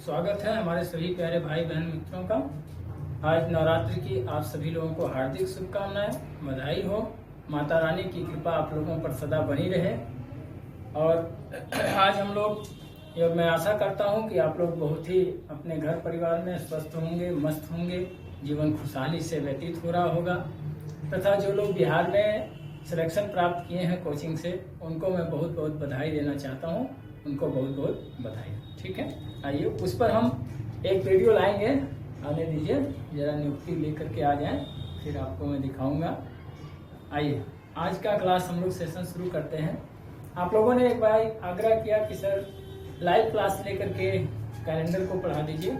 स्वागत है हमारे सभी प्यारे भाई बहन मित्रों का। आज नवरात्रि की आप सभी लोगों को हार्दिक शुभकामनाएं, बधाई हो। माता रानी की कृपा आप लोगों पर सदा बनी रहे। और आज हम लोग मैं आशा करता हूं कि आप लोग बहुत ही अपने घर परिवार में स्वस्थ होंगे, मस्त होंगे, जीवन खुशहाली से व्यतीत हो रहा होगा। तथा जो लोग बिहार में सिलेक्शन प्राप्त किए हैं कोचिंग से, उनको मैं बहुत बहुत बधाई देना चाहता हूं। उनको बहुत बहुत बधाई। ठीक है, आइए उस पर हम एक वीडियो लाएंगे। आने दीजिए, जरा नियुक्ति लेकर के आ जाएं, फिर आपको मैं दिखाऊंगा। आइए आज का क्लास हम लोग सेशन शुरू करते हैं। आप लोगों ने एक बार आग्रह किया कि सर लाइव क्लास लेकर के कैलेंडर को पढ़ा दीजिए,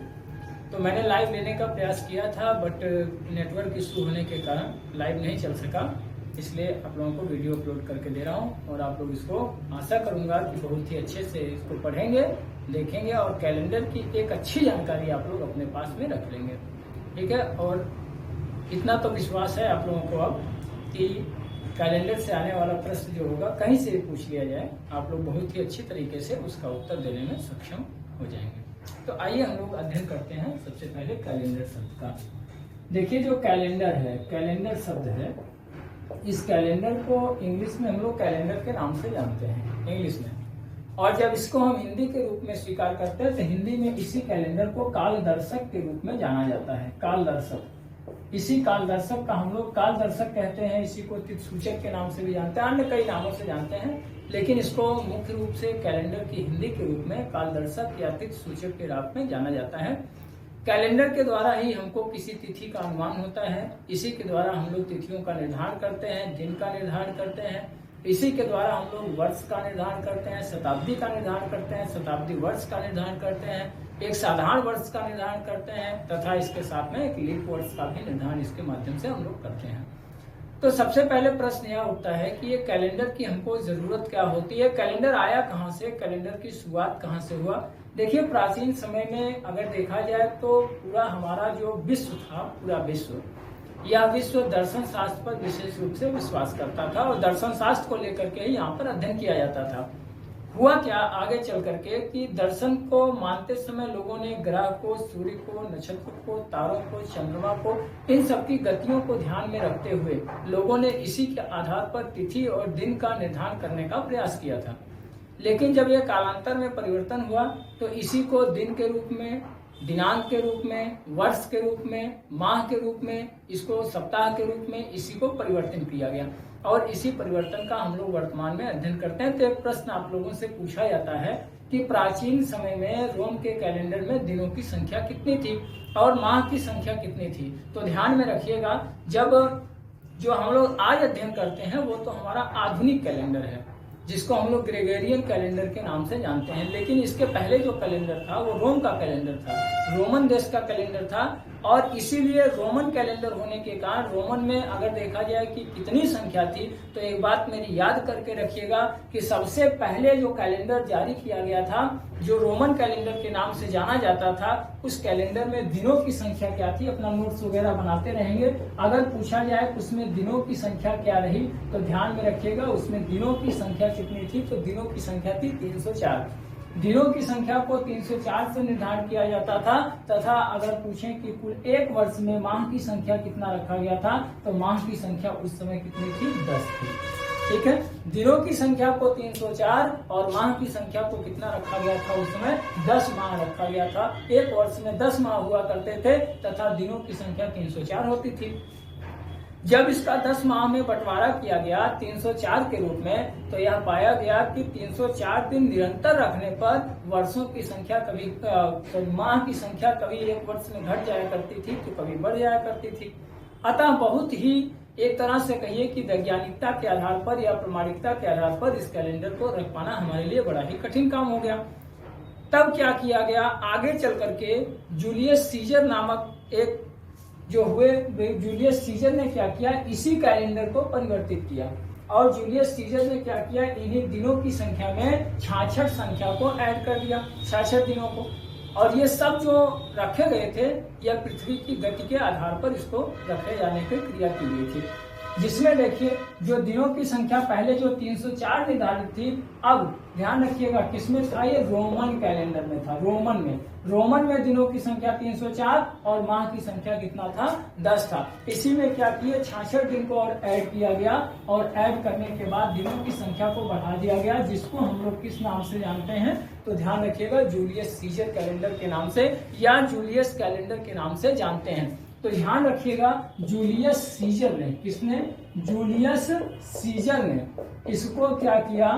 तो मैंने लाइव लेने का प्रयास किया था, बट नेटवर्क इशू होने के कारण लाइव नहीं चल सका। इसलिए आप लोगों को वीडियो अपलोड करके दे रहा हूं और आप लोग इसको आशा करूंगा कि बहुत ही अच्छे से इसको पढ़ेंगे, देखेंगे और कैलेंडर की एक अच्छी जानकारी आप लोग अपने पास में रख लेंगे। ठीक है, और इतना तो विश्वास है आप लोगों को अब कि कैलेंडर से आने वाला प्रश्न जो होगा कहीं से भी पूछ लिया जाए, आप लोग बहुत ही अच्छी तरीके से उसका उत्तर देने में सक्षम हो जाएंगे। तो आइए हम लोग अध्ययन करते हैं सबसे पहले कैलेंडर शब्द का। देखिए जो कैलेंडर है, कैलेंडर शब्द है, इस कैलेंडर को इंग्लिश में हम लोग कैलेंडर के नाम से जानते हैं इंग्लिश में। और जब इसको हम हिंदी के रूप में स्वीकार करते हैं तो हिंदी में इसी कैलेंडर को कालदर्शक के रूप में जाना जाता है। कालदर्शक, इसी कालदर्शक का हम लोग कालदर्शक कहते हैं। इसी को तिथिसूचक के नाम से भी जानते हैं, अन्य कई नामों से जानते हैं, लेकिन इसको मुख्य रूप से कैलेंडर की हिंदी के रूप में कालदर्शक या तिथिसूचक के रूप में जाना जाता है। कैलेंडर के द्वारा ही हमको किसी तिथि का अनुमान होता है। इसी के द्वारा हम लोग तिथियों का निर्धारण करते हैं, दिन का निर्धारण करते हैं। इसी के द्वारा हम लोग वर्ष का निर्धारण करते हैं, शताब्दी का निर्धारण करते हैं, शताब्दी वर्ष का निर्धारण करते हैं, एक साधारण वर्ष का निर्धारण करते हैं, तथा इसके साथ में एक लीप वर्ष का भी निर्धारण इसके माध्यम से हम लोग करते हैं। तो सबसे पहले प्रश्न यह उठता है कि ये कैलेंडर की हमको जरूरत क्या होती है, कैलेंडर आया कहाँ से, कैलेंडर की शुरुआत कहाँ से हुआ। देखिए प्राचीन समय में अगर देखा जाए तो पूरा हमारा जो विश्व था, पूरा विश्व, यह विश्व दर्शन शास्त्र पर विशेष रूप से विश्वास करता था और दर्शन शास्त्र को लेकर के यहाँ पर अध्ययन किया जाता था। हुआ क्या आगे चल करके कि दर्शन को मानते समय लोगों ने ग्रह को, सूर्य को, नक्षत्र को, तारों को, चंद्रमा को, इन सबकी गतियों को ध्यान में रखते हुए लोगों ने इसी के आधार पर तिथि और दिन का निर्धारण करने का प्रयास किया था। लेकिन जब यह कालांतर में परिवर्तन हुआ तो इसी को दिन के रूप में, दिनांक के रूप में, वर्ष के रूप में, माह के रूप में, इसको सप्ताह के रूप में, इसी को परिवर्तन किया गया और इसी परिवर्तन का हम लोग वर्तमान में अध्ययन करते हैं। तो एक प्रश्न आप लोगों से पूछा जाता है कि प्राचीन समय में रोम के कैलेंडर में दिनों की संख्या कितनी थी और माह की संख्या कितनी थी। तो ध्यान में रखिएगा, जब जो हम लोग आज अध्ययन करते हैं वो तो हमारा आधुनिक कैलेंडर है, जिसको हम लोग ग्रेगोरियन कैलेंडर के नाम से जानते हैं। लेकिन इसके पहले जो कैलेंडर था वो रोम का कैलेंडर था, रोमन देश का कैलेंडर था। और इसीलिए रोमन कैलेंडर होने के कारण रोमन में अगर देखा जाए कि कितनी संख्या थी, तो एक बात मेरी याद करके रखिएगा कि सबसे पहले जो कैलेंडर जारी किया गया था, जो रोमन कैलेंडर के नाम से जाना जाता था, उस कैलेंडर में दिनों की संख्या क्या थी, अपना नोट्स वगैरह बनाते रहेंगे। अगर पूछा जाए उसमें दिनों की संख्या क्या रही तो ध्यान में रखिएगा, उसमें दिनों की संख्या कितनी थी, तो दिनों की संख्या थी 304। दिनों की संख्या को 304 से निर्धारण किया जाता था। तथा अगर पूछें कि कुल एक वर्ष में माह की संख्या कितना रखा गया था, तो माह की संख्या उस समय कितनी थी, 10 थी। ठीक है, दिनों की संख्या को 304 और माह की संख्या को कितना रखा गया था, उस समय 10 माह रखा गया था। एक वर्ष में 10 माह हुआ करते थे तथा दिनों की संख्या 304 होती थी। जब इसका 10 माह में बंटवारा किया गया 304 के रूप में, तो यह पाया गया कि 304 दिन निरंतर रखने पर वर्षों की संख्या कभी माह की संख्या कभी एक वर्ष में घट जाया करती थी तो कभी बढ़ जाया करती थी। अतः बहुत ही एक तरह से कहिए कि वैज्ञानिकता के आधार पर या प्रामाणिकता के आधार पर इस कैलेंडर को रख पाना हमारे लिए बड़ा ही कठिन काम हो गया। तब क्या किया गया, आगे चल करके जूलियस सीजर नामक एक जो हुए, जूलियस सीजर ने क्या किया, इसी कैलेंडर को परिवर्तित किया। और जूलियस सीजर ने क्या किया, इन्हीं दिनों की संख्या में 66 संख्या को ऐड कर दिया, 66 दिनों को। और ये सब जो रखे गए थे यह पृथ्वी की गति के आधार पर इसको रखे जाने की क्रिया की गई थी। जिसमें देखिए जो दिनों की संख्या पहले जो 304 निर्धारित थी, अब ध्यान रखिएगा किसमें था, ये रोमन कैलेंडर में था। रोमन में दिनों की संख्या 304 और माह की संख्या कितना था, 10 था। इसी में क्या किए, 66 दिन को और ऐड किया गया और ऐड करने के बाद दिनों की संख्या को बढ़ा दिया गया, जिसको हम लोग किस नाम से जानते हैं, तो ध्यान रखिएगा जूलियस सीजर कैलेंडर के नाम से या जूलियस कैलेंडर के नाम से जानते हैं। तो ध्यान रखिएगा जूलियस सीजर ने, किसने, जूलियस सीजर ने इसको क्या किया,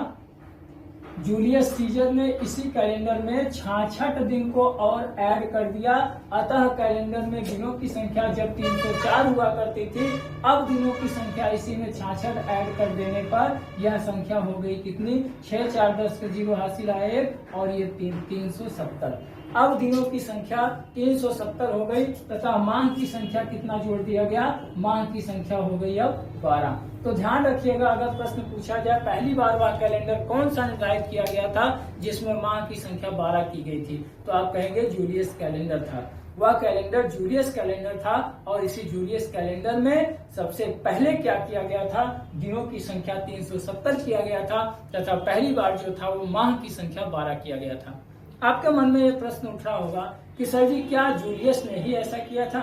जूलियस सीजर ने इसी कैलेंडर में 66 दिन को और ऐड कर दिया। अतः कैलेंडर में दिनों की संख्या जब 304 हुआ करती थी, अब दिनों की संख्या इसी में 66 ऐड कर देने पर यह संख्या हो गई कितनी, 6 4 10 के 0 हासिल आए 1 और ये 370। अब दिनों की संख्या 370 हो गई तथा माह की संख्या कितना जोड़ दिया गया, माह की संख्या हो गई अब 12। तो ध्यान रखिएगा अगर प्रश्न पूछा जाए पहली बार वह कैलेंडर कौन सा निर्धारित किया गया था जिसमें माह की संख्या 12 की गई थी, तो आप कहेंगे जूलियस कैलेंडर था। वह कैलेंडर जूलियस कैलेंडर था और इसी जूलियस कैलेंडर में सबसे पहले क्या किया गया था, दिनों की संख्या 370 किया गया था तथा पहली बार जो था वो माह की संख्या 12 किया गया था। आपके मन में ये प्रश्न उठ रहा होगा कि सर जी क्या जूलियस ने ही ऐसा किया था?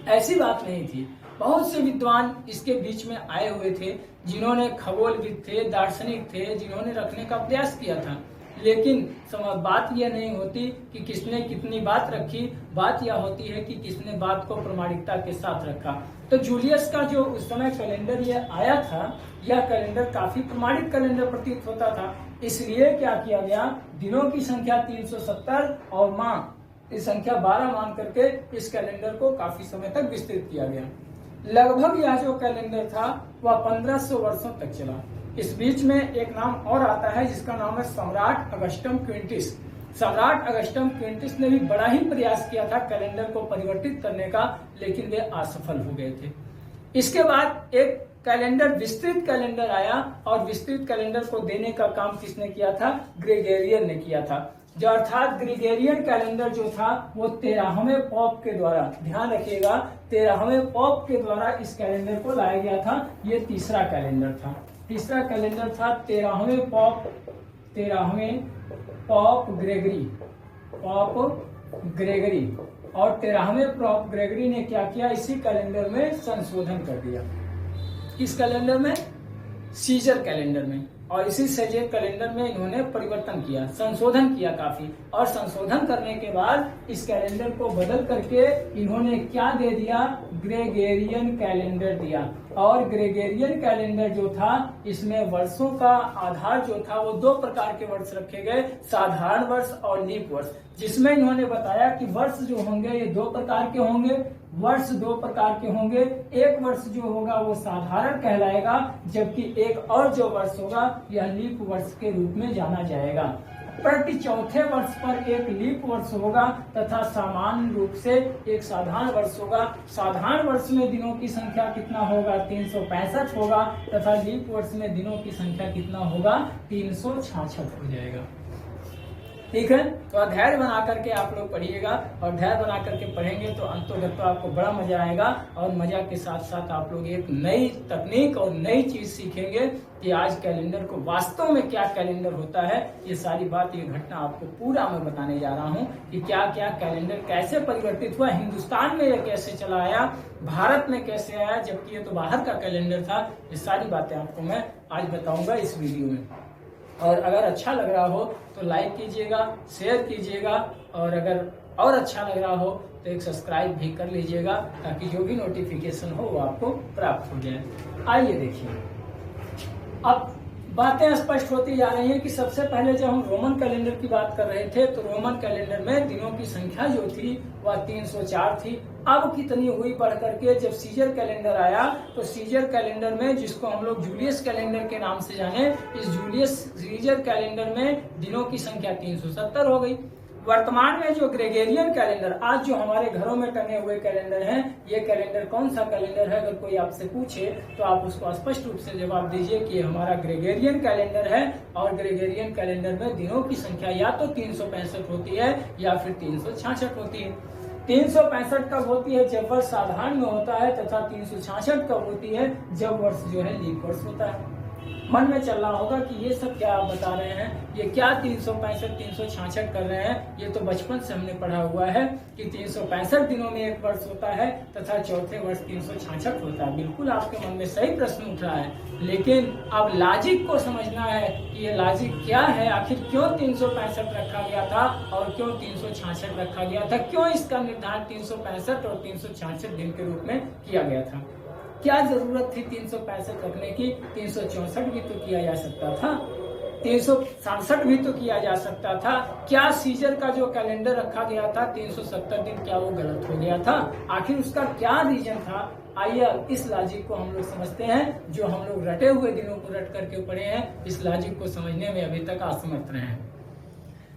ऐसी बात नहीं थी। बहुत से विद्वान इसके बीच में आए हुए थे जिन्होंने खगोलविद थे, दार्शनिक थे, जिन्होंने रखने का प्रयास किया था, लेकिन बात यह नहीं होती कि किसने कितनी बात रखी, बात यह होती है कि किसने बात को प्रामाणिकता के साथ रखा। तो जूलियस का जो उस समय कैलेंडर ये आया था, यह कैलेंडर काफी प्रमाणित कैलेंडर प्रतीत होता था। इसलिए क्या किया गया, दिनों की संख्या 370 और माह की संख्या 12 मान करके इस कैलेंडर को काफी समय तक विस्तृत किया गया। लगभग यह जो कैलेंडर था वह 1500 वर्षों तक चला। इस बीच में एक नाम और आता है जिसका नाम है सम्राट अगस्टम क्विंटिस। सम्राट अगस्टम क्विंटिस ने भी बड़ा ही प्रयास किया था कैलेंडर को परिवर्तित करने का, लेकिन वे असफल हो गए थे। इसके बाद एक कैलेंडर, विस्तृत कैलेंडर आया और विस्तृत कैलेंडर को देने का काम किसने किया था, ग्रेगोरियन ने किया था। जो अर्थात ग्रेगोरियन कैलेंडर जो था वो 13वें पॉप के द्वारा, ध्यान रखिएगा 13वें पॉप के द्वारा इस कैलेंडर को लाया गया था। ये तीसरा कैलेंडर था, तीसरा कैलेंडर था 13वें पॉप ग्रेगरी और 13वें पॉप ग्रेगरी ने क्या किया, इसी कैलेंडर में संशोधन कर दिया। किस कैलेंडर में, सीजर कैलेंडर में। और इसी सीजर कैलेंडर में इन्होंने परिवर्तन किया, संशोधन किया काफी, और संशोधन करने के बाद इस कैलेंडर को बदल करके इन्होंने क्या दे दिया, ग्रेगोरियन कैलेंडर दिया। और ग्रेगोरियन कैलेंडर जो था इसमें वर्षों का आधार जो था वो 2 प्रकार के वर्ष रखे गए, साधारण वर्ष और लीप वर्ष, जिसमें इन्होंने बताया कि वर्ष जो होंगे ये 2 प्रकार के होंगे, वर्ष 2 प्रकार के होंगे। एक वर्ष जो होगा वो साधारण कहलाएगा, जबकि एक और जो वर्ष होगा यह लीप वर्ष के रूप में जाना जाएगा। प्रति चौथे वर्ष पर एक लीप वर्ष होगा तथा सामान्य रूप से एक साधारण वर्ष होगा। साधारण वर्ष में दिनों की संख्या कितना होगा, 365 होगा तथा लीप वर्ष में दिनों की संख्या कितना होगा, 366 हो जाएगा। ठीक है, तो धैर्य बना करके आप लोग पढ़िएगा और धैर्य बना करके पढ़ेंगे तो अंतोगत आपको बड़ा मजा आएगा। और मजा के साथ साथ आप लोग एक नई तकनीक और नई चीज सीखेंगे कि आज कैलेंडर को वास्तव में क्या कैलेंडर होता है। ये सारी बात, ये घटना आपको पूरा मैं बताने जा रहा हूँ कि क्या क्या कैलेंडर कैसे परिवर्तित हुआ, हिंदुस्तान में ये कैसे चला आया, भारत में कैसे आया, जबकि ये तो बाहर का कैलेंडर था। ये सारी बातें आपको मैं आज बताऊंगा इस वीडियो में। और अगर अच्छा लग रहा हो तो लाइक कीजिएगा, शेयर कीजिएगा, और अगर और अच्छा लग रहा हो तो एक सब्सक्राइब भी कर लीजिएगा ताकि जो भी नोटिफिकेशन हो वो आपको प्राप्त हो जाए। आइए देखिए, अब बातें स्पष्ट होती जा रही हैं कि सबसे पहले जब हम रोमन कैलेंडर की बात कर रहे थे तो रोमन कैलेंडर में दिनों की संख्या जो थी वह 304 थी। अब कितनी हुई बढ़ करके जब सीजर कैलेंडर आया तो सीजर कैलेंडर में, जिसको हम लोग जूलियस कैलेंडर के नाम से जाने, इस जूलियस सीजर कैलेंडर में दिनों की संख्या 370 हो गई। वर्तमान में जो ग्रेगोरियन कैलेंडर, आज जो हमारे घरों में टंगे हुए कैलेंडर हैं, ये कैलेंडर कौन सा कैलेंडर है, अगर कोई आपसे पूछे तो आप उसको स्पष्ट रूप से जवाब दीजिए कि हमारा ग्रेगोरियन कैलेंडर है। और ग्रेगोरियन कैलेंडर में दिनों की संख्या या तो 365 होती है या फिर 366 होती है। 365 कब होती है? जब वर्ष साधारण में होता है, तथा 366 कब होती है? जब वर्ष जो है लीप वर्ष होता है। मन में चल रहा होगा कि ये सब क्या आप बता रहे हैं, ये क्या 365 366 कर रहे हैं, ये तो बचपन से हमने पढ़ा हुआ है कि 365 दिनों में एक वर्ष होता है तथा चौथे वर्ष 366 होता है। बिल्कुल आपके मन में सही प्रश्न उठ रहा है, लेकिन अब लॉजिक को समझना है कि ये लॉजिक क्या है, आखिर क्यों 365 रखा गया था और क्यों 366 रखा गया था, क्यों इसका निर्धारण 365 और 366 दिन के रूप में किया गया था, क्या जरूरत थी 365 रखने की? 364 भी तो किया जा सकता था, 367 भी तो किया जा सकता था। क्या सीजर का जो कैलेंडर रखा गया था 370 दिन, क्या वो गलत हो गया था? आखिर उसका क्या रीजन था? आइए इस लॉजिक को हम लोग समझते हैं, जो हम लोग रटे हुए दिनों को रट करके पढ़े हैं, इस लॉजिक को समझने में अभी तक असमर्थ रहे हैं।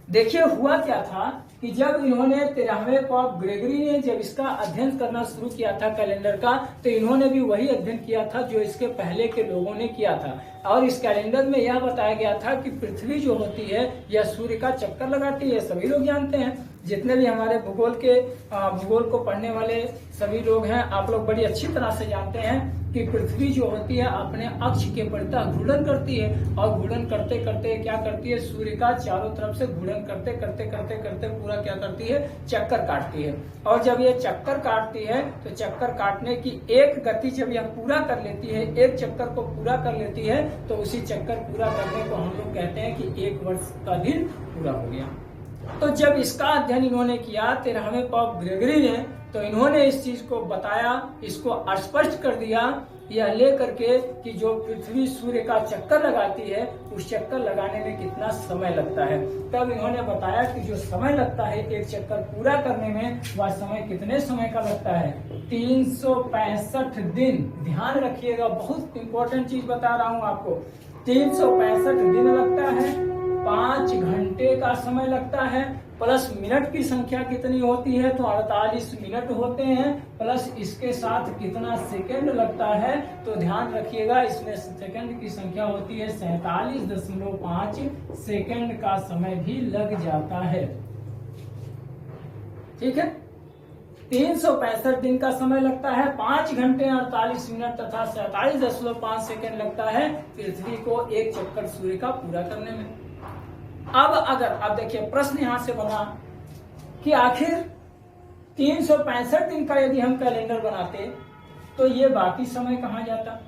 देखिए हुआ क्या था कि जब इन्होंने 13वें पोप ग्रेगरी ने जब इसका अध्ययन करना शुरू किया था कैलेंडर का, तो इन्होंने भी वही अध्ययन किया था जो इसके पहले के लोगों ने किया था। और इस कैलेंडर में यह बताया गया था कि पृथ्वी जो होती है यह सूर्य का चक्कर लगाती है, सभी लोग जानते हैं। जितने भी हमारे भूगोल को पढ़ने वाले सभी लोग हैं, आप लोग बड़ी अच्छी तरह से जानते हैं कि पृथ्वी जो होती है अपने अक्ष के परितः घूर्णन करती है, और घूर्णन करते करते क्या करती है? सूर्य का चारों तरफ से घूर्णन करते करते करते करते पूरा क्या करती है? चक्कर काटती है। और जब ये चक्कर काटती है तो चक्कर काटने की एक गति जब यह पूरा कर लेती है, एक चक्कर को पूरा कर लेती है, तो उसी चक्कर पूरा करने को हम लोग कहते हैं कि एक वर्ष का दिन पूरा हो गया। तो जब इसका अध्ययन इन्होंने किया 13वें पोप ग्रेगरी ने, तो इन्होंने इस चीज को बताया, इसको स्पष्ट कर दिया, यह ले करके कि जो पृथ्वी सूर्य का चक्कर लगाती है, उस चक्कर लगाने में कितना समय लगता है। तब इन्होंने बताया कि जो समय लगता है एक चक्कर पूरा करने में, वह समय कितने समय का लगता है? 365 दिन। ध्यान रखिएगा, बहुत इंपॉर्टेंट चीज बता रहा हूँ आपको। 365 दिन लगता है, 5 घंटे का समय लगता है, प्लस मिनट की संख्या कितनी होती है? तो 48 मिनट होते हैं, प्लस इसके साथ कितना सेकंड लगता है? तो ध्यान रखिएगा, इसमें सेकंड की संख्या होती है 47.5 सेकंड का समय भी लग जाता है। ठीक है, 365 दिन का समय लगता है, 5 घंटे 48 मिनट तथा 47.5 सेकंड लगता है पृथ्वी को एक चक्कर सूर्य का पूरा करने में। अब देखिए प्रश्न यहां से बना कि आखिर 365 दिन का यदि हम कैलेंडर बनाते तो ये बाकी समय कहां जाता?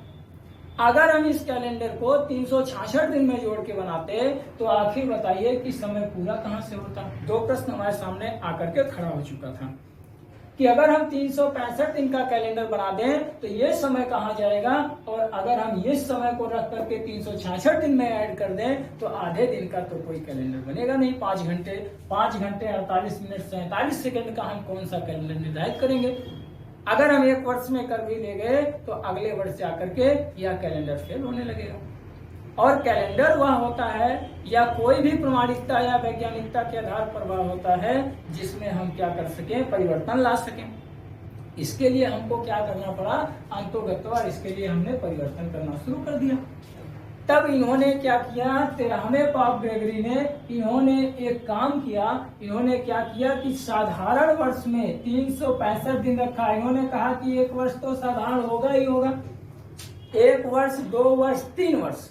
अगर हम इस कैलेंडर को 366 दिन में जोड़ के बनाते तो आखिर बताइए कि समय पूरा कहां से होता? दो प्रश्न हमारे सामने आकर के खड़ा हो चुका था कि अगर हम 365 दिन का कैलेंडर बना दें तो ये समय कहां जाएगा, और अगर हम ये समय को रख करके 366 दिन में ऐड कर दें तो आधे दिन का तो कोई कैलेंडर बनेगा नहीं। 5 घंटे 48 मिनट 47 सेकंड का हम कौन सा कैलेंडर निर्धारित करेंगे? अगर हम एक वर्ष में कर भी ले गए तो अगले वर्ष जाकर के यह कैलेंडर फेल होने लगेगा। और कैलेंडर वह होता है या कोई भी प्रमाणिकता या वैज्ञानिकता के आधार पर वह होता है जिसमें हम क्या कर सकें? परिवर्तन ला सकें। इसके लिए हमको क्या करना पड़ा? अंतोगत्वा इसके लिए हमने परिवर्तन करना शुरू कर दिया। तब इन्होंने क्या किया? 13वें पोप ग्रेगरी ने इन्होंने एक काम किया। इन्होंने क्या किया कि साधारण वर्ष में 365 दिन रखा। इन्होंने कहा कि एक वर्ष तो साधारण होगा ही होगा, 1 वर्ष 2 वर्ष 3 वर्ष,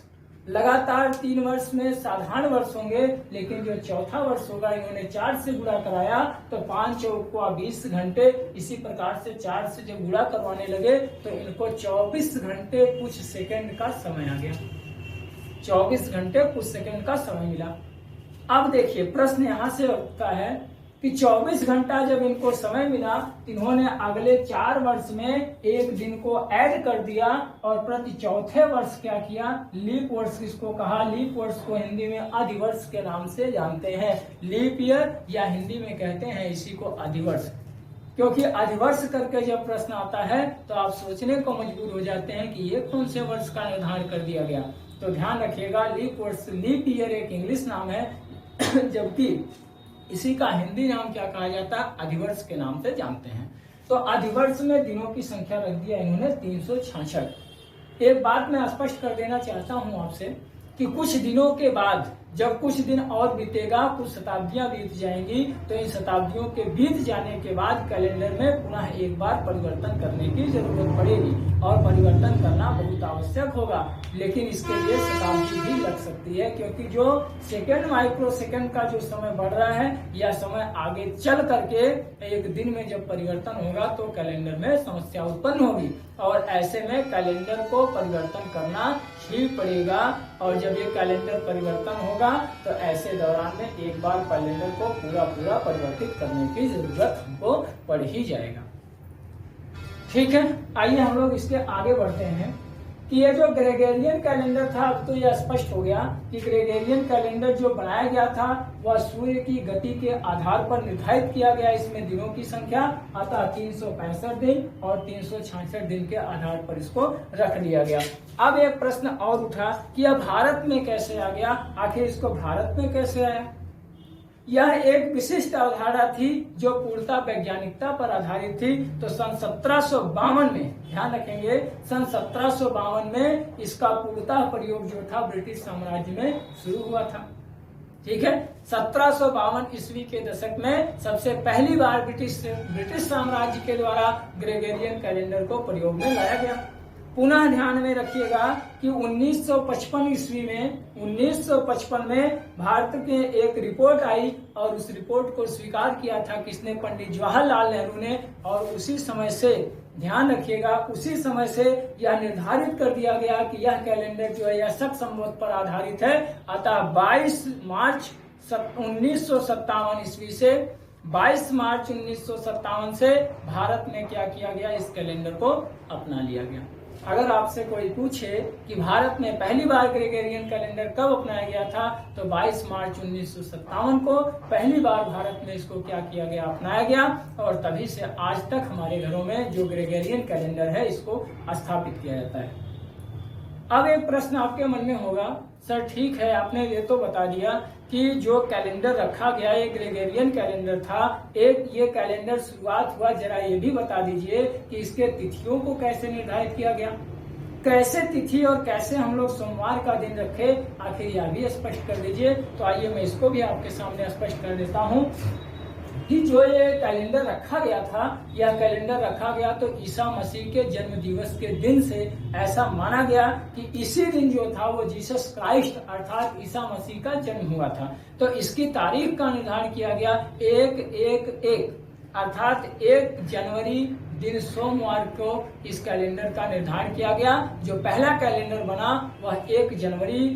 लगातार 3 वर्ष में साधारण वर्ष होंगे, लेकिन जो चौथा वर्ष होगा इन्होंने 4 से गुणा कराया तो 5 चौका 20 घंटे। इसी प्रकार से 4 से जब गुणा करवाने लगे तो इनको 24 घंटे कुछ सेकंड का समय आ गया। 24 घंटे कुछ सेकंड का समय मिला। अब देखिए प्रश्न यहां से उठता है कि 24 घंटा जब इनको समय मिला, इन्होंने अगले 4 वर्ष में एक दिन को ऐड कर दिया और प्रति चौथे वर्ष क्या किया? लीप वर्ष इसको कहा। लीप वर्ष को हिंदी में अधिवर्ष के नाम से जानते हैं। लीप ईयर या हिंदी में कहते हैं इसी को अधिवर्ष। क्योंकि अधिवर्ष करके जब प्रश्न आता है तो आप सोचने को मजबूर हो जाते हैं कि ये कौन से वर्ष का निर्धारण कर दिया गया। तो ध्यान रखिएगा, लीप वर्ष, लीप ईयर एक इंग्लिश नाम है, जबकि इसी का हिंदी नाम क्या कहा जाता है? अधिवर्ष के नाम से जानते हैं। तो अधिवर्ष में दिनों की संख्या रख दिया इन्होंने 366। एक बात मैं स्पष्ट कर देना चाहता हूं आपसे कि कुछ दिनों के बाद जब कुछ दिन और बीतेगा, कुछ शताब्दियां बीत जाएंगी, तो इन शताब्दियों के बीत जाने के बाद कैलेंडर में पुनः एक बार परिवर्तन करने की जरूरत पड़ेगी और परिवर्तन करना बहुत आवश्यक होगा। लेकिन इसके लिए शताब्दी भी लग सकती है, क्योंकि जो सेकेंड माइक्रो सेकेंड का जो समय बढ़ रहा है, यह समय आगे चल करके एक दिन में जब परिवर्तन होगा तो कैलेंडर में समस्या उत्पन्न होगी और ऐसे में कैलेंडर को परिवर्तन करना ही पड़ेगा। और जब ये कैलेंडर परिवर्तन होगा तो ऐसे दौरान में एक बार कैलेंडर को पूरा परिवर्तित करने की जरूरत हमको पड़ ही जाएगा। ठीक है, आइए हम लोग इसके आगे बढ़ते हैं कि ये जो ग्रेगोरियन कैलेंडर था, अब तो यह स्पष्ट हो गया कि ग्रेगोरियन कैलेंडर जो बनाया गया था वह सूर्य की गति के आधार पर निर्धारित किया गया। इसमें दिनों की संख्या अतः 365 दिन और 366 दिन के आधार पर इसको रख दिया गया। अब एक प्रश्न और उठा कि यह भारत में कैसे आ गया, आखिर इसको भारत में कैसे आया। यह एक विशिष्ट अवधारणा थी जो पूर्णतः वैज्ञानिकता पर आधारित थी। तो सन 1752 में, ध्यान रखेंगे, सन 1752 में इसका पूर्णतः प्रयोग जो था ब्रिटिश साम्राज्य में शुरू हुआ था। ठीक है, 1752 ईस्वी के दशक में सबसे पहली बार ब्रिटिश साम्राज्य के द्वारा ग्रेगोरियन कैलेंडर को प्रयोग में लाया गया। पुनः ध्यान में रखिएगा कि 1955 ईस्वी में भारत के एक रिपोर्ट आई और उस रिपोर्ट को स्वीकार किया था किसने, पंडित जवाहरलाल नेहरू ने। और उसी समय से, ध्यान रखिएगा, उसी समय से यह निर्धारित कर दिया गया कि यह कैलेंडर जो है यह शक संवत पर आधारित है। अतः 22 मार्च 1957 ईस्वी से 22 मार्च 1957 से भारत में क्या किया गया, इस कैलेंडर को अपना लिया गया। अगर आपसे कोई पूछे कि भारत में पहली बार ग्रेगोरियन कैलेंडर कब अपनाया गया था, तो 22 मार्च 1957 को पहली बार भारत में इसको क्या किया गया, अपनाया गया। और तभी से आज तक हमारे घरों में जो ग्रेगोरियन कैलेंडर है इसको स्थापित किया जाता है। अब एक प्रश्न आपके मन में होगा, सर ठीक है आपने ये तो बता दिया कि जो कैलेंडर रखा गया ये ग्रेगोरियन कैलेंडर था, एक ये कैलेंडर शुरुआत हुआ, जरा ये भी बता दीजिए कि इसके तिथियों को कैसे निर्धारित किया गया, कैसे तिथि और कैसे हम लोग सोमवार का दिन रखे, आखिर यह भी स्पष्ट कर दीजिए। तो आइए मैं इसको भी आपके सामने स्पष्ट कर देता हूँ कि जो ये कैलेंडर रखा गया था, यह कैलेंडर रखा गया तो ईसा मसीह के जन्म दिवस के दिन से ऐसा माना गया कि इसी दिन जो था वो जीसस क्राइस्ट अर्थात ईसा मसीह का जन्म हुआ था। तो इसकी तारीख का निर्धारण किया गया 1/1/1 अर्थात 1 जनवरी दिन सोमवार को इस कैलेंडर का निर्धारण किया गया। जो पहला कैलेंडर बना वह 1 जनवरी,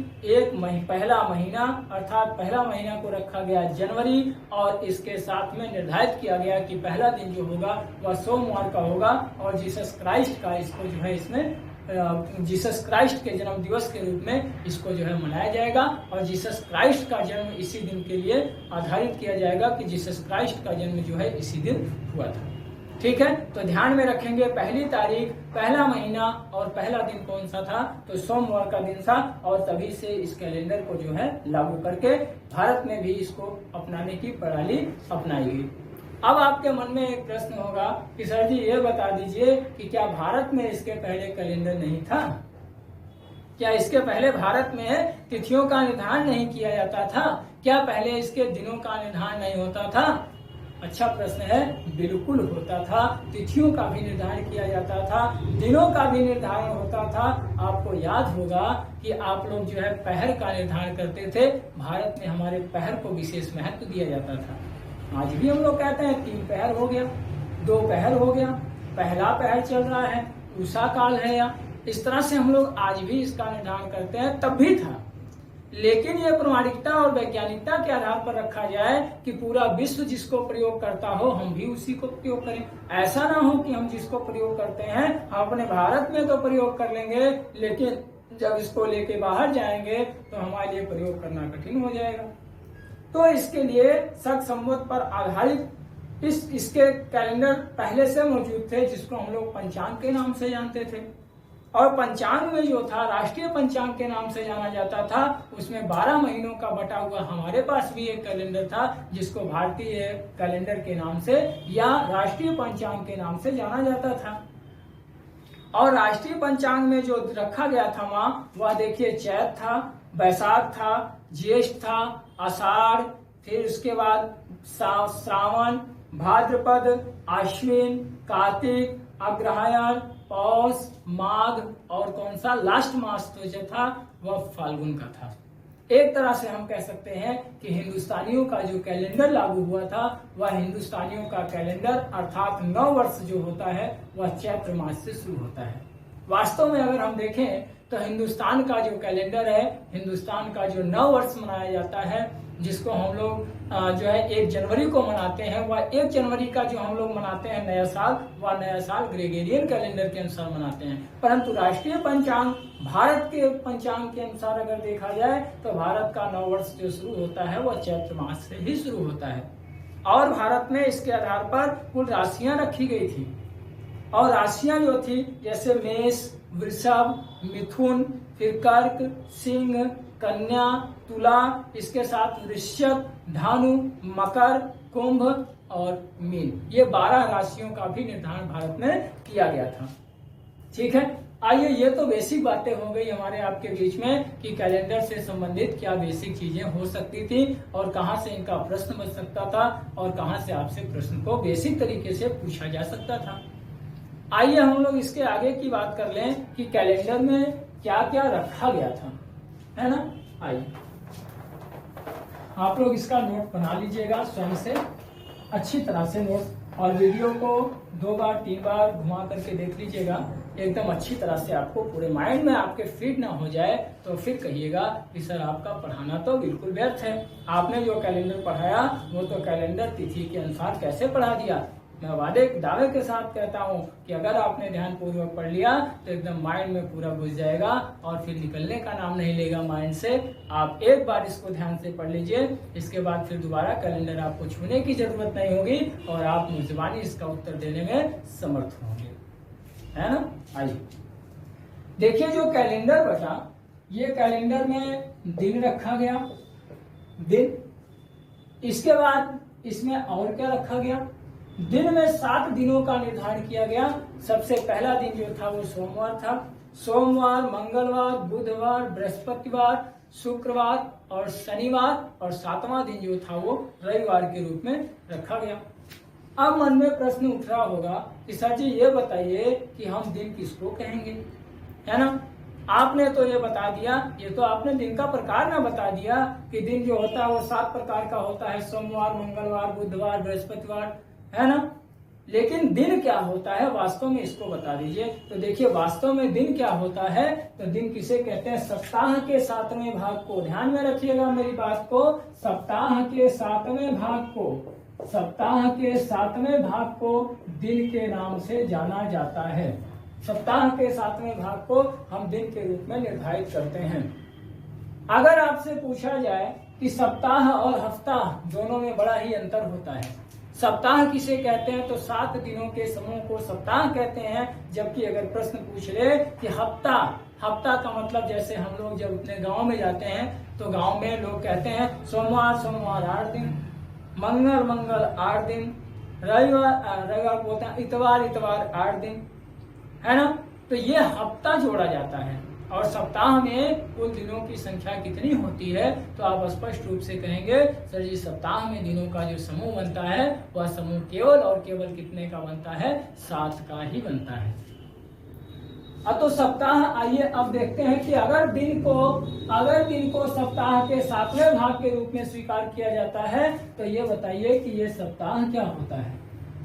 पहला महीना अर्थात पहला महीना को रखा गया जनवरी, और इसके साथ में निर्धारित किया गया कि पहला दिन जो होगा वह सोमवार का होगा और जीसस क्राइस्ट का इसको जो है इसमें जीसस क्राइस्ट के जन्म दिवस के रूप में इसको जो है मनाया जाएगा। और जीसस क्राइस्ट का जन्म इसी दिन के लिए आधारित किया जाएगा कि जीसस क्राइस्ट का जन्म जो है इसी दिन हुआ था। ठीक है, तो ध्यान में रखेंगे पहली तारीख, पहला महीना और पहला दिन कौन सा था, तो सोमवार का दिन था। और तभी से इस कैलेंडर को जो है लागू करके भारत में भी इसको अपनाने की प्रणाली अपनाई गई। अब आपके मन में एक प्रश्न होगा कि सर जी ये बता दीजिए कि क्या भारत में इसके पहले कैलेंडर नहीं था, क्या इसके पहले भारत में तिथियों का निर्धारण नहीं किया जाता था, क्या पहले इसके दिनों का निर्धारण नहीं होता था। अच्छा प्रश्न है, बिल्कुल होता था, तिथियों का भी निर्धारण किया जाता था, दिनों का भी निर्धारण होता था। आपको याद होगा कि आप लोग जो है पहर का निर्धारण करते थे, भारत में हमारे पहर को विशेष महत्व दिया जाता था। आज भी हम लोग कहते हैं 3 पहर हो गया, 2 पहर हो गया, पहला पहर चल रहा है, उषा काल है, या इस तरह से हम लोग आज भी इसका निर्धारण करते हैं। तब भी था, लेकिन ये प्रामाणिकता और वैज्ञानिकता के आधार पर रखा जाए कि पूरा विश्व जिसको प्रयोग करता हो हम भी उसी को प्रयोग करें। ऐसा ना हो कि हम जिसको प्रयोग करते हैं हम अपने भारत में तो प्रयोग कर लेंगे, लेकिन जब इसको लेके बाहर जाएंगे तो हमारे लिए प्रयोग करना कठिन हो जाएगा। तो इसके लिए शक संवत पर आधारित इसके कैलेंडर पहले से मौजूद थे, जिसको हम लोग पंचांग के नाम से जानते थे। और पंचांग में जो था राष्ट्रीय पंचांग के नाम से जाना जाता था, उसमें 12 महीनों का बटा हुआ हमारे पास भी एक कैलेंडर था जिसको भारतीय कैलेंडर के नाम से या राष्ट्रीय पंचांग के नाम से जाना जाता था। और राष्ट्रीय पंचांग में जो रखा गया था वह देखिए चैत था, बैसाख था, ज्येष्ठ था, आषाढ़, फिर उसके बाद श्रावण, भाद्रपद, आश्विन, कार्तिक, अग्रहायण, पौष, माघ और कौन सा लास्ट मास तो जो था वह फाल्गुन का था। एक तरह से हम कह सकते हैं कि हिंदुस्तानियों का जो कैलेंडर लागू हुआ था वह हिंदुस्तानियों का कैलेंडर अर्थात 9 वर्ष जो होता है वह चैत्र मास से शुरू होता है। वास्तव में अगर हम देखें तो हिंदुस्तान का जो कैलेंडर है, हिंदुस्तान का जो 9 वर्ष मनाया जाता है, जिसको हम लोग जो है 1 जनवरी को मनाते हैं, वह 1 जनवरी का जो हम लोग मनाते हैं नया साल, वह नया साल ग्रेगोरियन कैलेंडर के अनुसार मनाते हैं। परंतु राष्ट्रीय पंचांग, भारत के पंचांग के अनुसार अगर देखा जाए तो भारत का 9 वर्ष जो शुरू होता है वह चैत्र मास से ही शुरू होता है। और भारत में इसके आधार पर कुल राशियां रखी गई थी, और राशियां जो थी जैसे मेष, वृषभ, मिथुन, फिर कर्क, सिंह, कन्या, तुला, इसके साथ वृश्चिक, धनु, मकर, कुंभ और मीन, ये 12 राशियों का भी निर्धारण भारत में किया गया था। ठीक है, आइए ये तो बेसिक बातें हो गई हमारे आपके बीच में कि कैलेंडर से संबंधित क्या बेसिक चीजें हो सकती थी और कहां से इनका प्रश्न बन सकता था और कहां से आपसे प्रश्न को बेसिक तरीके से पूछा जा सकता था। आइए हम लोग इसके आगे की बात कर लें कि कैलेंडर में क्या क्या रखा गया था, है ना। आइए आप लोग इसका नोट बना लीजिएगा स्वयं से अच्छी तरह से नोट, और वीडियो को 2 बार 3 बार घुमा करके देख लीजिएगा एकदम अच्छी तरह से, आपको पूरे माइंड में आपके फिट ना हो जाए तो फिर कहिएगा कि सर आपका पढ़ाना तो बिल्कुल व्यर्थ है, आपने जो कैलेंडर पढ़ाया वो तो कैलेंडर तिथि के अनुसार कैसे पढ़ा दिया। मैं दावे के साथ कहता हूँ कि अगर आपने ध्यान पूर्वक पढ़ लिया तो एकदम माइंड में पूरा घुस जाएगा और फिर निकलने का नाम नहीं लेगा माइंड से। आप एक बार इसको ध्यान से पढ़ लीजिए, इसके बाद फिर दोबारा कैलेंडर आपको छूने की जरूरत नहीं होगी और आप मुंहज़बानी इसका उत्तर देने में समर्थ होंगे, है ना। आइए देखिए जो कैलेंडर बचा, ये कैलेंडर में दिन रखा गया, दिन, इसके बाद इसमें और क्या रखा गया, दिन में 7 दिनों का निर्धारण किया गया। सबसे पहला दिन जो था वो सोमवार था, सोमवार, मंगलवार, बुधवार, बृहस्पतिवार, शुक्रवार और शनिवार, और 7वां दिन जो था वो रविवार के रूप में रखा गया। अब मन में प्रश्न उठ रहा होगा कि सर जी ये बताइए कि हम दिन किसको कहेंगे, है ना। आपने तो ये बता दिया, ये तो आपने दिन का प्रकार ना बता दिया कि दिन जो होता है वो 7 प्रकार का होता है, सोमवार, मंगलवार, बुधवार, बृहस्पतिवार, है ना। लेकिन दिन क्या होता है वास्तव में, इसको बता दीजिए। तो देखिए वास्तव में दिन क्या होता है, तो दिन किसे कहते हैं, सप्ताह के 7वें भाग को, ध्यान में रखिएगा मेरी बात को, सप्ताह के 7वें भाग को, सप्ताह के 7वें भाग को दिन के नाम से जाना जाता है। सप्ताह के 7वें भाग को हम दिन के रूप में निर्धारित करते हैं। अगर आपसे पूछा जाए कि सप्ताह और हफ्ता दोनों में बड़ा ही अंतर होता है, सप्ताह किसे कहते हैं तो 7 दिनों के समूह को सप्ताह कहते हैं, जबकि अगर प्रश्न पूछ ले कि हफ्ता, हफ्ता का मतलब जैसे हम लोग जब अपने गांव में जाते हैं तो गांव में लोग कहते हैं सोमवार सोमवार 8 दिन, मंगल मंगल 8 दिन, रविवार रविवार बोलते हैं इतवार इतवार 8 दिन, है ना। तो ये हफ्ता जोड़ा जाता है। और सप्ताह में कुल दिनों की संख्या कितनी होती है, तो आप स्पष्ट रूप से कहेंगे सर जी सप्ताह में दिनों का जो समूह बनता है वह समूह केवल और केवल कितने का बनता है, 7 का ही बनता है। अब तो सप्ताह, आइए अब देखते हैं कि अगर दिन को सप्ताह के 7वें भाग के रूप में स्वीकार किया जाता है तो ये बताइए कि ये सप्ताह क्या होता है।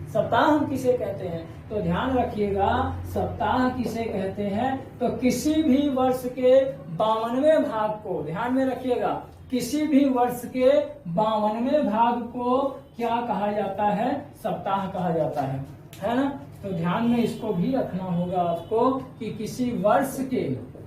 सप्ताह हम किसे कहते हैं, तो ध्यान रखिएगा सप्ताह किसे कहते हैं, तो किसी भी वर्ष के 52वें भाग को, ध्यान में रखिएगा, किसी भी वर्ष के 52वें भाग को क्या कहा जाता है, सप्ताह कहा जाता है ना। तो ध्यान में इसको भी रखना होगा आपको कि किसी वर्ष के,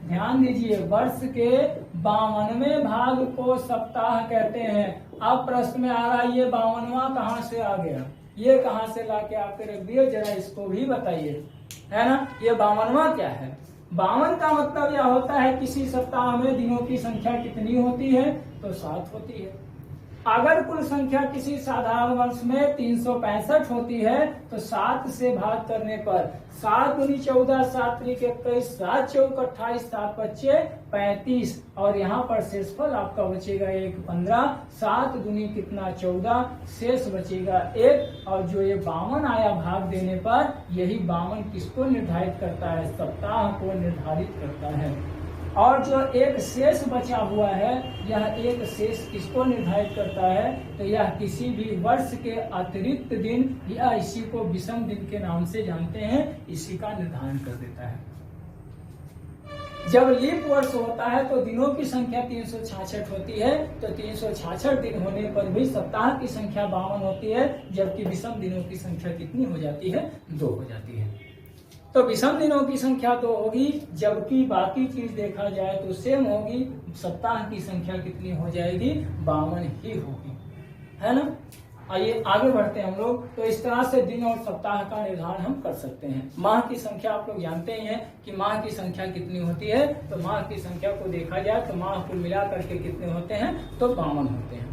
ध्यान दीजिए, वर्ष के 52वें भाग को सप्ताह कहते हैं। अब प्रश्न में आ रहा है ये 52वां कहाँ से आ गया, ये कहां से लाके आपके रख दिए, जरा इसको भी बताइए, है ना। ये 52वां क्या है, 52 का मतलब यह होता है किसी सप्ताह में दिनों की संख्या कितनी होती है, तो 7 होती है। अगर कुल संख्या किसी साधारण वर्ष में 365 होती है तो 7 से भाग करने पर 7 दूनी 14, 7 त्रिक 21, 7 चौक 28, 7 पच्चे 35 और यहाँ पर शेषफल आपका बचेगा 1 15। 7 दूनी कितना 14, शेष बचेगा 1 और जो ये 52 आया भाग देने पर यही 52 किसको निर्धारित करता है, सप्ताह को निर्धारित करता है। और जो एक शेष बचा हुआ है यह एक शेष किसको निर्धारित करता है, तो यह किसी भी वर्ष के अतिरिक्त दिन या इसी को विषम दिन के नाम से जानते हैं, इसी का निर्धारण कर देता है। जब लीप वर्ष होता है तो दिनों की संख्या 366 होती है, तो 366 दिन होने पर भी सप्ताह की संख्या 52 होती है, जबकि विषम दिनों की संख्या कितनी हो जाती है, 2 हो जाती है। तो विषम दिनों की संख्या 2 होगी, जबकि बाकी चीज देखा जाए तो सेम होगी, सप्ताह की संख्या कितनी हो जाएगी, 52 ही होगी, है ना। आइए आगे बढ़ते हैं हम लोग। तो इस तरह से दिन और सप्ताह का निर्धारण हम कर सकते हैं। माह की संख्या आप लोग जानते ही हैं कि माह की संख्या कितनी होती है, तो माह की संख्या को देखा जाए तो माह कुल मिला करके कितने होते हैं, तो 52 होते हैं।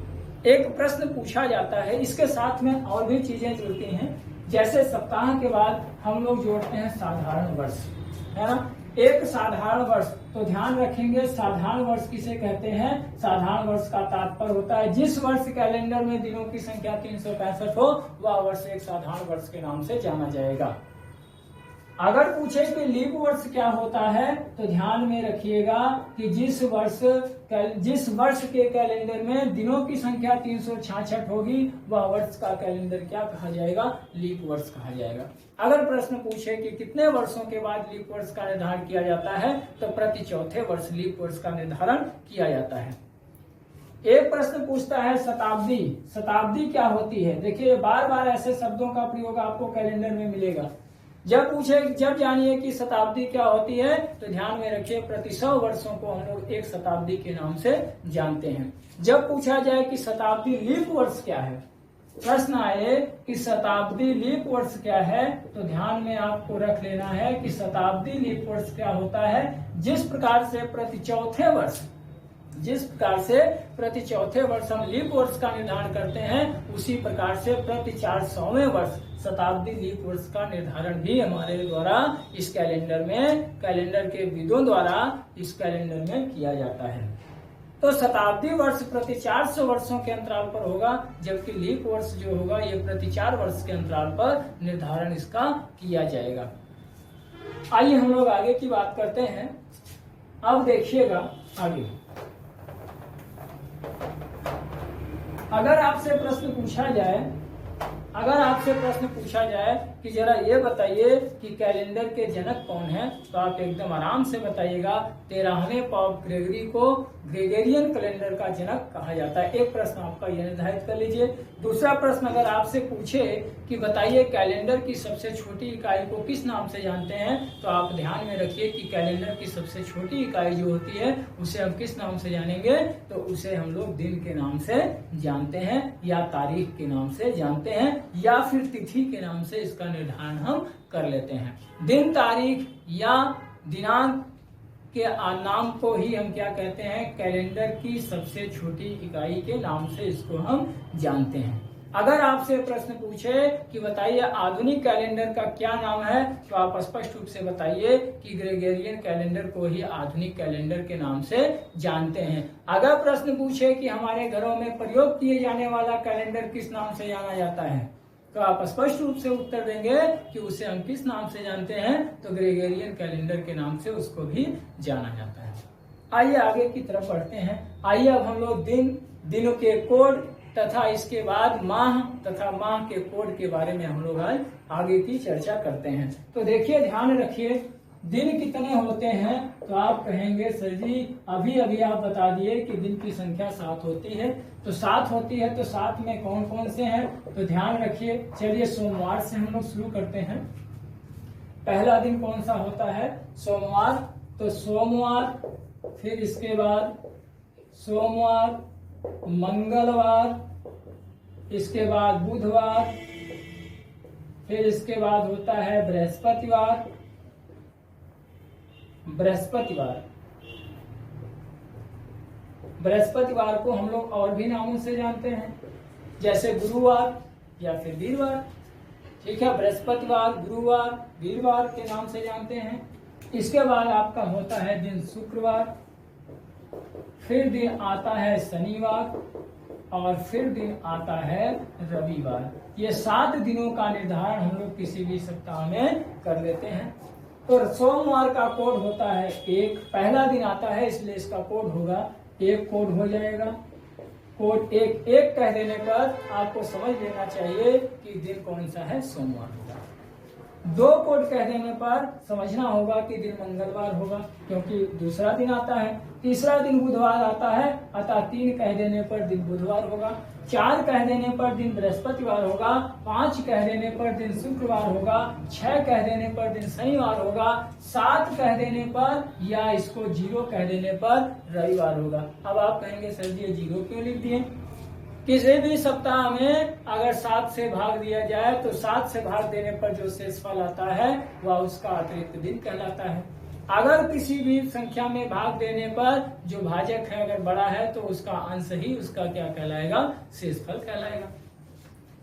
एक प्रश्न पूछा जाता है, इसके साथ में और भी चीजें जुड़ती हैं, जैसे सप्ताह के बाद हम लोग जोड़ते हैं साधारण वर्ष, है ना। एक साधारण वर्ष, तो ध्यान रखेंगे साधारण वर्ष किसे कहते हैं, साधारण वर्ष का तात्पर्य होता है जिस वर्ष कैलेंडर में दिनों की संख्या 365 हो वह वर्ष एक साधारण वर्ष के नाम से जाना जाएगा। अगर पूछे कि लीप वर्ष क्या होता है, तो ध्यान में रखिएगा कि जिस वर्ष के कैलेंडर में दिनों की संख्या 366 होगी वह वर्ष का कैलेंडर क्या कहा जाएगा, लीप वर्ष कहा जाएगा। अगर प्रश्न पूछे कि कितने वर्षों के बाद लीप वर्ष का निर्धारण किया जाता है, तो प्रति चौथे वर्ष लीप वर्ष का निर्धारण किया जाता है। एक प्रश्न पूछता है शताब्दी, शताब्दी क्या होती है। देखिए बार बार ऐसे शब्दों का प्रयोग आपको कैलेंडर में मिलेगा। जब जानिए कि शताब्दी क्या होती है, तो ध्यान में रखिए प्रति 100 वर्षों को हम लोग एक शताब्दी के नाम से जानते हैं। जब पूछा जाए कि शताब्दी लीप वर्ष क्या है, प्रश्न आए कि शताब्दी लीप वर्ष क्या है, तो ध्यान में आपको रख लेना है कि शताब्दी लीप वर्ष क्या होता है, जिस प्रकार से प्रति चौथे वर्ष हम लीप वर्ष का निर्धारण करते हैं, उसी प्रकार से प्रति 400वें वर्ष शताब्दी लीप वर्ष का निर्धारण भी हमारे द्वारा इस कैलेंडर के विदों द्वारा इस कैलेंडर में किया जाता है। तो शताब्दी वर्ष प्रति 400 वर्षों के अंतराल पर होगा, जबकि लीप वर्ष जो होगा ये प्रति 4 वर्ष के अंतराल पर निर्धारण इसका किया जाएगा। आइए हम लोग आगे की बात करते हैं। अब देखिएगा आगे, अगर आपसे प्रश्न पूछा जाए कि जरा ये बताइए कि कैलेंडर के जनक कौन है, तो आप एकदम आराम से बताइएगा 13वें पॉप ग्रेगरी को ग्रेगरियन कैलेंडर का जनक कहा जाता है। एक प्रश्न आपका यह निर्धारित कर लीजिए। दूसरा प्रश्न अगर आपसे पूछे कि बताइए कैलेंडर की सबसे छोटी इकाई को किस नाम से जानते हैं, तो आप ध्यान में रखिए कि कैलेंडर की सबसे छोटी इकाई जो होती है उसे हम किस नाम से जानेंगे, तो उसे हम लोग दिन के नाम से जानते हैं, या तारीख के नाम से जानते हैं, या फिर तिथि के नाम से इसका निर्धारण हम कर लेते हैं। दिन, तारीख या दिनांक के नाम को ही हम क्या कहते हैं, कैलेंडर की सबसे छोटी इकाई के नाम से इसको हम जानते हैं। अगर आपसे प्रश्न पूछे कि बताइए आधुनिक कैलेंडर का क्या नाम है, तो आप स्पष्ट रूप से बताइए कि ग्रेगरियन कैलेंडर को ही आधुनिक कैलेंडर के नाम से जानते हैं। अगर प्रश्न पूछे कि हमारे घरों में प्रयोग किए जाने वाला कैलेंडर किस नाम से जाना जाता है, तो आप स्पष्ट रूप से उत्तर देंगे कि उसे हम किस नाम से जानते हैं, तो ग्रेगरियन कैलेंडर के नाम से उसको भी जाना जाता है। आइए आगे की तरफ बढ़ते हैं। आइए अब हम लोग दिनों के कोड तथा इसके बाद माह तथा माह के कोड के बारे में हम लोग आज आगे की चर्चा करते हैं। तो देखिए ध्यान रखिए, दिन कितने होते हैं, तो आप कहेंगे सर जी अभी आप बता दिए कि दिन की संख्या 7 होती है, तो 7 होती है, तो 7 में कौन कौन से हैं, तो ध्यान रखिए। चलिए सोमवार से हम लोग शुरू करते हैं। पहला दिन कौन सा होता है, सोमवार। तो सोमवार, फिर इसके बाद सोमवार, मंगलवार, इसके बाद बुधवार, फिर इसके बाद होता है बृहस्पतिवार, बृहस्पतिवार को हम लोग और भी नामों से जानते हैं, जैसे गुरुवार या फिर वीरवार। ठीक है, बृहस्पतिवार, गुरुवार, वीरवार के नाम से जानते हैं। इसके बाद आपका होता है दिन शुक्रवार, फिर दिन आता है शनिवार और फिर दिन आता है रविवार। ये 7 दिनों का निर्धारण हम लोग किसी भी सप्ताह में कर लेते हैं। तो सोमवार का कोड होता है 1, पहला दिन आता है इसलिए इसका कोड होगा 1 कोड हो जाएगा। कोड 1 कह देने पर आपको समझ लेना चाहिए कि दिन कौन सा है, सोमवार होगा। 2 कोड कह देने पर समझना होगा कि दिन मंगलवार होगा, क्योंकि दूसरा दिन आता है। तीसरा दिन बुधवार आता है, अतः 3 कह देने पर दिन बुधवार होगा। 4 कह देने पर दिन बृहस्पतिवार होगा। 5 कह देने पर दिन शुक्रवार होगा। 6 कह देने पर दिन शनिवार होगा। 7 कह देने पर या इसको 0 कह देने पर रविवार होगा। अब आप कहेंगे सर जी 0 क्यों लिख दिए? किसी भी सप्ताह में अगर 7 से भाग दिया जाए तो 7 से भाग देने पर जो शेषफल आता है वह उसका अतिरिक्त दिन कहलाता है। अगर किसी भी संख्या में भाग देने पर जो भाजक है अगर बड़ा है तो उसका अंश ही उसका क्या कहलाएगा, शेषफल कहलाएगा।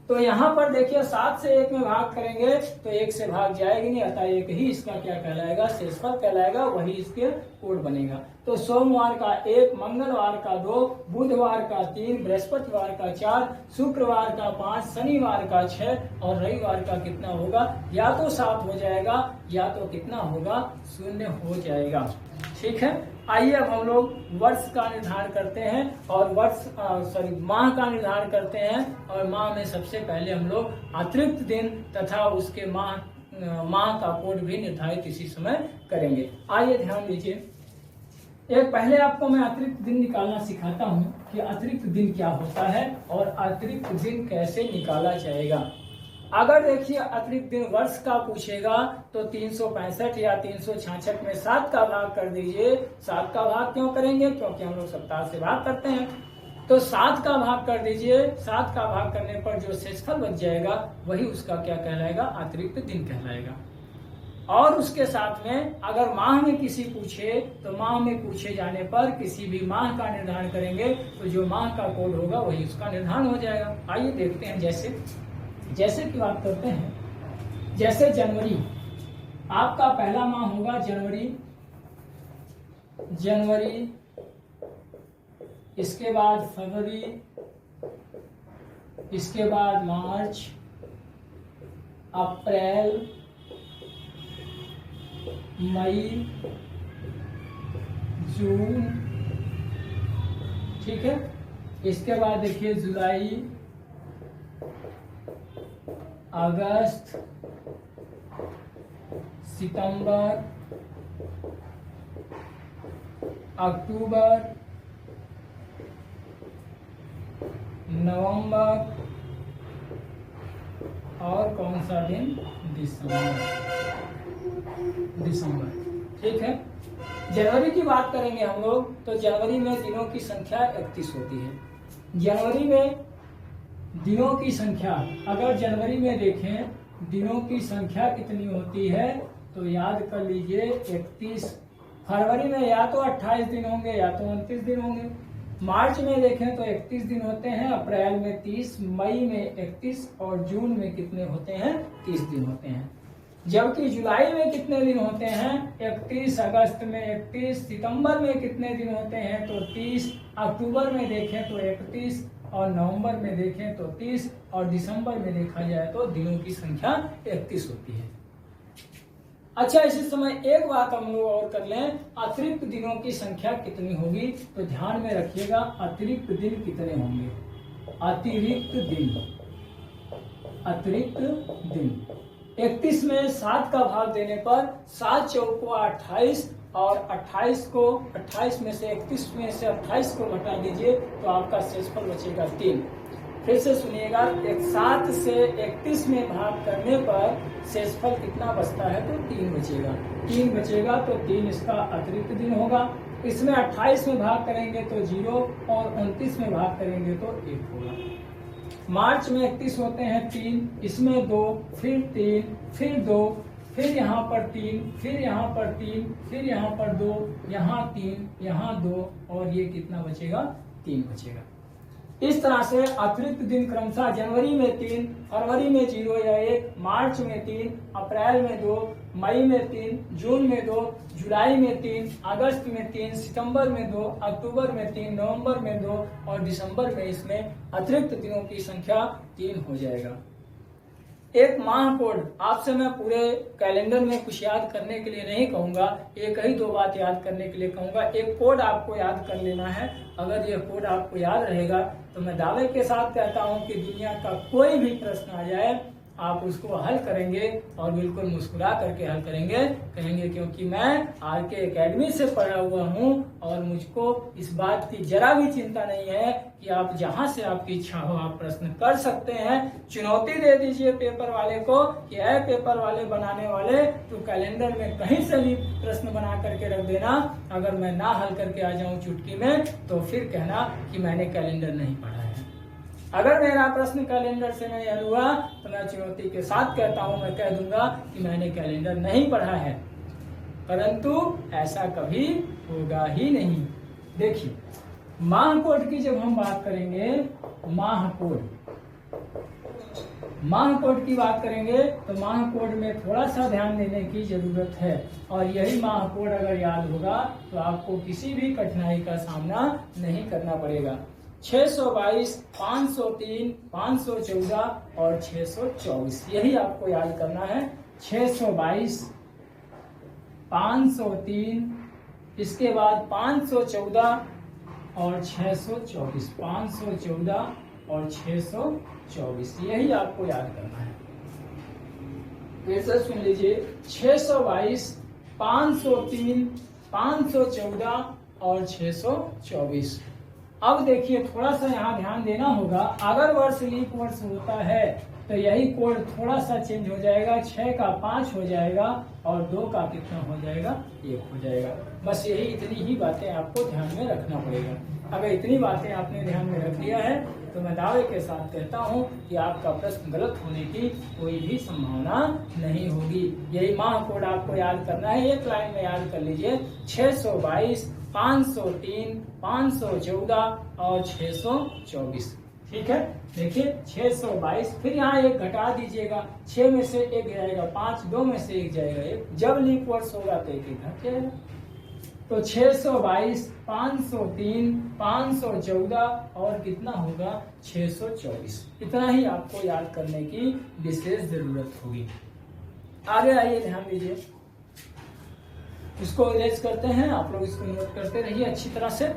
तो यहाँ पर देखिए 7 से 1 में भाग करेंगे तो 1 से भाग जाएगी नहीं, अतः 1 ही इसका क्या कहलाएगा, शेषफल कहलाएगा, वही इसके कोड बनेगा। तो सोमवार का 1, मंगलवार का 2, बुधवार का 3, बृहस्पतिवार का 4, शुक्रवार का 5, शनिवार का 6 और रविवार का कितना होगा, या तो 7 हो जाएगा या तो कितना होगा, 0 हो जाएगा। ठीक है, आइए अब हम लोग वर्ष का निर्धारण करते हैं और माह का निर्धारण करते हैं। और माह में सबसे पहले हम लोग अतिरिक्त दिन तथा उसके माह का कोड भी निर्धारित इसी समय करेंगे। आइए ध्यान दीजिए, एक पहले आपको मैं अतिरिक्त दिन निकालना सिखाता हूँ कि अतिरिक्त दिन क्या होता है और अतिरिक्त दिन कैसे निकाला जाएगा। अगर देखिए अतिरिक्त दिन वर्ष का पूछेगा तो 365 या 366 में 7 का भाग कर दीजिए। 7 का भाग क्यों करेंगे, क्योंकि हम लोग सप्ताह से भाग करते हैं। तो 7 का भाग कर दीजिए। 7 का भाग करने पर जो शेषफल बच जाएगा वही उसका क्या कहलाएगा, अतिरिक्त दिन कहलाएगा। और उसके साथ में अगर माह में किसी पूछे तो माह में पूछे जाने पर किसी भी माह का निर्धारण करेंगे तो जो माह का कोड होगा वही उसका निर्धारण हो जाएगा। आइए देखते हैं, जैसे की बात करते हैं, जैसे जनवरी आपका पहला माह होगा जनवरी, इसके बाद फरवरी, इसके बाद मार्च, अप्रैल, मई, जून। ठीक है, इसके बाद देखिए जुलाई, अगस्त, सितंबर, अक्टूबर, नवंबर और कौन सा दिन, दिसंबर। ठीक है, जनवरी की बात करेंगे हम लोग तो जनवरी में दिनों की संख्या 31 होती है। जनवरी में दिनों की संख्या अगर जनवरी में देखें दिनों की संख्या कितनी होती है तो याद कर लीजिए 31। फरवरी में या तो 28 दिन होंगे या तो 29 दिन होंगे। मार्च में देखें तो 31 दिन होते हैं, अप्रैल में 30, मई में 31 और जून में कितने होते हैं, 30 दिन होते हैं। जबकि जुलाई में कितने दिन होते हैं, 31, अगस्त में 31, सितंबर में कितने दिन होते हैं तो 30, अक्टूबर में देखें तो 31 और नवंबर में देखें तो 30 और दिसंबर में देखा जाए तो दिनों की संख्या 31 होती है। अच्छा, इसी समय एक बात हम लोग और कर लें, अतिरिक्त दिनों की संख्या कितनी होगी तो ध्यान में रखिएगा, अतिरिक्त दिन कितने होंगे। अतिरिक्त दिन 31 में 7 का भाग देने पर 7 चौको 28 और 28 में से 31 में से 28 को घटा दीजिए तो आपका शेषफल बचेगा 3। फिर से सुनिएगा, 7 से 31 में भाग करने पर शेषफल कितना बचता है तो 3 बचेगा। 3 बचेगा तो 3 इसका अतिरिक्त दिन होगा। इसमें 28 में भाग करेंगे तो 0 और 29 में भाग करेंगे तो 1 होगा। मार्च में 31 होते हैं 3, इसमें 2, फिर 3, फिर 2, फिर यहाँ पर 3, फिर यहाँ पर 3, फिर यहाँ पर 2, यहाँ 3, यहाँ 2 और ये कितना बचेगा? 3 बचेगा। इस तरह से अतिरिक्त दिन क्रमशः जनवरी में 3, फरवरी में 0 या 1, मार्च में 3, अप्रैल में 2, मई में 3, जून में 2, जुलाई में 3, अगस्त में 3, सितंबर में 2, अक्टूबर में 3, नवंबर में 2 और दिसंबर में इसमें अतिरिक्त दिनों की संख्या 3 हो जाएगा। एक माह कोड आपसे मैं पूरे कैलेंडर में कुछ याद करने के लिए नहीं कहूंगा, एक ही 2 बात याद करने के लिए कहूंगा। एक कोड आपको याद कर लेना है। अगर यह कोड आपको याद रहेगा तो मैं दावे के साथ कहता हूं कि दुनिया का कोई भी प्रश्न आ जाए आप उसको हल करेंगे और बिल्कुल मुस्कुरा करके हल करेंगे। कहेंगे क्योंकि मैं आरके एकेडमी से पढ़ा हुआ हूं और मुझको इस बात की जरा भी चिंता नहीं है कि आप जहां से आपकी इच्छा हो आप प्रश्न कर सकते हैं। चुनौती दे दीजिए पेपर वाले को कि ऐ पेपर वाले बनाने वाले तो कैलेंडर में कहीं से भी प्रश्न बना करके रख देना, अगर मैं ना हल करके आ जाऊं चुटकी में तो फिर कहना कि मैंने कैलेंडर नहीं पढ़ा है। अगर मेरा प्रश्न कैलेंडर से नहीं हल हुआ तो मैं चुनौती के साथ कहता हूं, मैं कह दूंगा कि मैंने कैलेंडर नहीं पढ़ा है, परंतु ऐसा कभी होगा ही नहीं। देखिए माह कोड की जब हम बात करेंगे, माह कोड की बात करेंगे तो माह कोड में थोड़ा सा ध्यान देने की जरूरत है और यही माह कोड अगर याद होगा तो आपको किसी भी कठिनाई का सामना नहीं करना पड़ेगा। 622, 503, 514 और 624 यही आपको याद करना है। 622, 503, इसके बाद 514 और 624, 514 और 624 यही आपको याद करना है। फिर से सुन लीजिए, 622, 503, 514 और 624। अब देखिए थोड़ा सा यहाँ ध्यान देना होगा, अगर वर्ष लीप वर्ष होता है तो यही कोड थोड़ा सा चेंज हो जाएगा, 6 का 5 हो जाएगा और 2 का कितना हो जाएगा? 1 हो जाएगा। बस यही इतनी ही बातें आपको ध्यान में रखना पड़ेगा। अगर इतनी बातें आपने ध्यान में रख लिया है तो मैं दावे के साथ कहता हूं कि आपका प्रश्न गलत होने की कोई भी संभावना नहीं होगी। यही माह कोड आपको याद करना है, एक लाइन में याद कर लीजिए, 622, 503, 514 और 624। ठीक है, देखिए 622, फिर यहाँ 1 घटा दीजिएगा, 6 में से 1 जाएगा 5, 2 में से 1 जाएगा 1, जब लीप वर्ष होगा तो 1 घट जाएगा। तो 622, 503, 514 और कितना होगा? 624। इतना ही आपको याद करने की विशेष जरूरत होगी। आगे आइए, ध्यान दीजिए, इसको इरेज करते हैं, आप लोग इसको नोट करते रहिए अच्छी तरह से।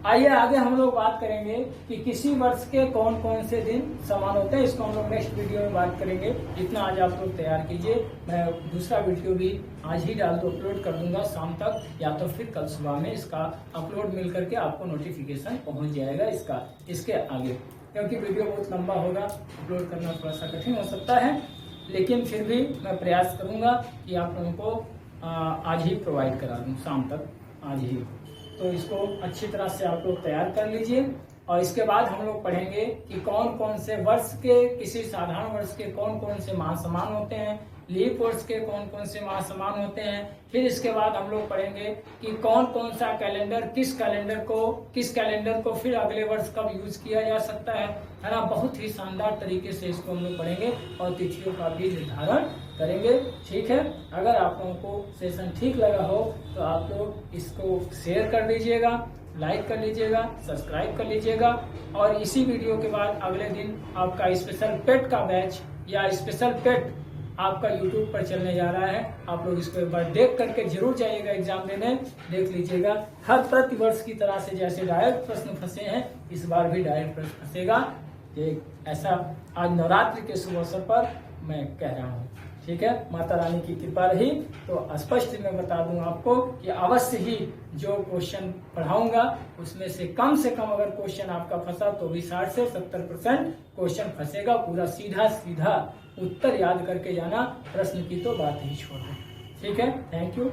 आइए आगे हम लोग बात करेंगे कि किसी वर्ष के कौन कौन से दिन समान होते हैं, इसको हम लोग नेक्स्ट वीडियो में बात करेंगे। इतना आज आप लोग तैयार कीजिए, मैं दूसरा वीडियो भी आज ही डाल दो अपलोड कर दूंगा शाम तक, या तो फिर कल सुबह में इसका अपलोड मिल करके आपको नोटिफिकेशन पहुंच जाएगा इसके आगे, क्योंकि वीडियो बहुत लंबा होगा, अपलोड करना थोड़ा सा कठिन हो सकता है, लेकिन फिर भी मैं प्रयास करूंगा कि आप लोगों को आज ही प्रोवाइड करा दूं शाम तक, आज ही। तो इसको अच्छी तरह से आप लोग तैयार कर लीजिए और इसके बाद हम लोग पढ़ेंगे कि कौन कौन से वर्ष के, किसी साधारण वर्ष के कौन कौन से माह समान होते हैं, लीप वर्ष के कौन कौन से माह समान होते हैं। फिर इसके बाद हम लोग पढ़ेंगे कि कौन कौन सा कैलेंडर, किस कैलेंडर को फिर अगले वर्ष कब यूज किया जा सकता है ना। बहुत ही शानदार तरीके से इसको हम लोग पढ़ेंगे और तिथियों का भी निर्धारण करेंगे। ठीक है, अगर आप लोगों को सेशन ठीक लगा हो तो आप लोग इसको शेयर कर दीजिएगा, लाइक कर लीजिएगा, सब्सक्राइब कर लीजिएगा और इसी वीडियो के बाद अगले दिन आपका स्पेशल पेट का बैच या स्पेशल पेट आपका YouTube पर चलने जा रहा है। आप लोग इसको एक बार देख करके जरूर जाइएगा, एग्जाम देने देख लीजिएगा। हर प्रतिवर्ष की तरह से जैसे डायरेक्ट प्रश्न फंसे हैं, इस बार भी डायरेक्ट प्रश्न फंसेगा। ऐसा आज नवरात्रि के शुभ अवसर पर मैं कह रहा हूँ। ठीक है, माता रानी की कृपा रही तो स्पष्ट मैं बता दूं आपको कि अवश्य ही जो क्वेश्चन पढ़ाऊंगा उसमें से कम अगर क्वेश्चन आपका फंसा तो भी 60 से 70% क्वेश्चन फंसेगा। पूरा सीधा उत्तर याद करके जाना, प्रश्न की तो बात ही छोड़ दें। ठीक है, थैंक यू।